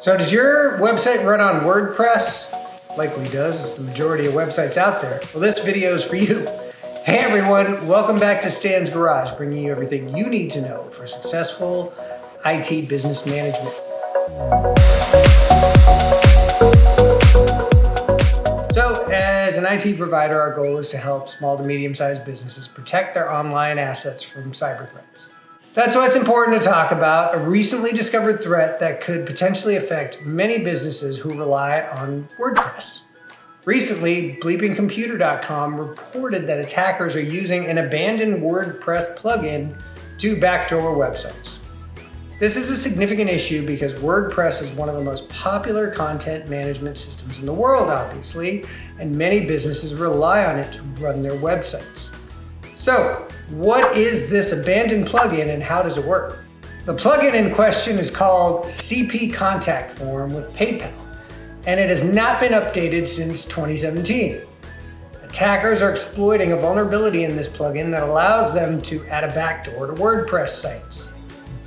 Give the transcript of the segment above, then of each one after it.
So does your website run on WordPress? Likely does, it's the majority of websites out there. Well, this video is for you. Hey everyone, welcome back to Stan's Garage, bringing you everything you need to know for successful IT business management. So as an IT provider, our goal is to help small to medium-sized businesses protect their online assets from cyber threats. That's why it's important to talk about a recently discovered threat that could potentially affect many businesses who rely on WordPress. Recently, bleepingcomputer.com reported that attackers are using an abandoned WordPress plugin to backdoor websites. This is a significant issue because WordPress is one of the most popular content management systems in the world, obviously, and many businesses rely on it to run their websites. So, what is this abandoned plugin and how does it work? The plugin in question is called CP Contact Form with PayPal, and it has not been updated since 2017. Attackers are exploiting a vulnerability in this plugin that allows them to add a backdoor to WordPress sites.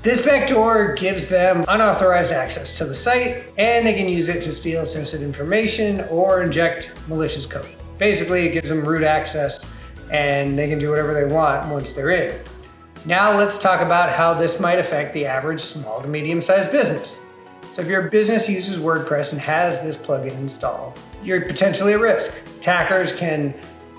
This backdoor gives them unauthorized access to the site, and they can use it to steal sensitive information or inject malicious code. Basically, it gives them root access and they can do whatever they want once they're in. Now let's talk about how this might affect the average small to medium-sized business. So if your business uses WordPress and has this plugin installed, you're potentially at risk. Attackers can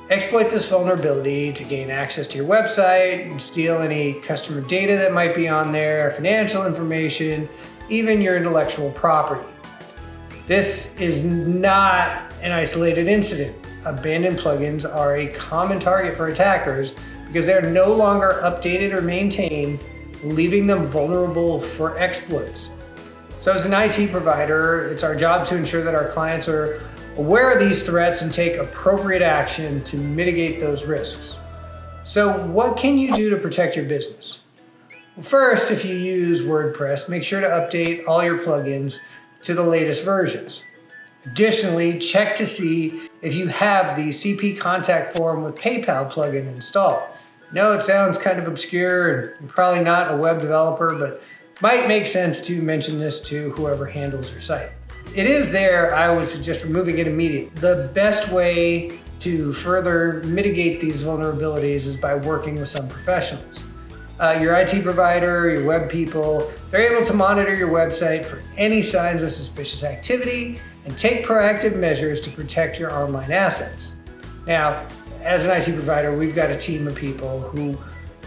exploit this vulnerability to gain access to your website and steal any customer data that might be on there, financial information, even your intellectual property. This is not an isolated incident. Abandoned plugins are a common target for attackers because they are no longer updated or maintained, leaving them vulnerable for exploits. So as an IT provider, it's our job to ensure that our clients are aware of these threats and take appropriate action to mitigate those risks. So what can you do to protect your business? Well, first, if you use WordPress, make sure to update all your plugins to the latest versions. Additionally, check to see if you have the CP Contact Form with PayPal plugin installed. I know it sounds kind of obscure and you're probably not a web developer, but might make sense to mention this to whoever handles your site. It is there, I would suggest removing it immediately. The best way to further mitigate these vulnerabilities is by working with some professionals. Your IT provider, your web people, they're able to monitor your website for any signs of suspicious activity and take proactive measures to protect your online assets. Now, as an IT provider, we've got a team of people who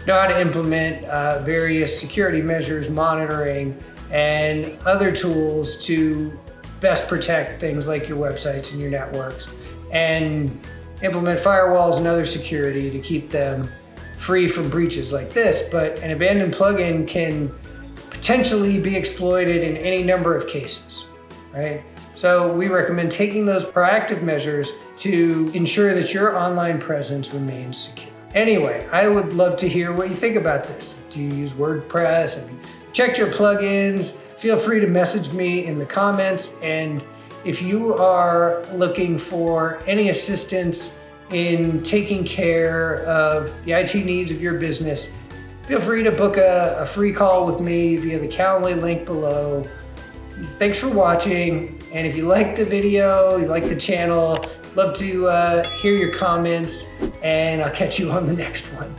know how to implement various security measures, monitoring, and other tools to best protect things like your websites and your networks, and implement firewalls and other security to keep them free from breaches like this. But an abandoned plugin can potentially be exploited in any number of cases, right? So we recommend taking those proactive measures to ensure that your online presence remains secure. Anyway, I would love to hear what you think about this. Do you use WordPress? Have you checked your plugins? Feel free to message me in the comments. And if you are looking for any assistance in taking care of the IT needs of your business, feel free to book a free call with me via the Calendly link below. Thanks for watching. And if you like the video, you like the channel, love to hear your comments, and I'll catch you on the next one.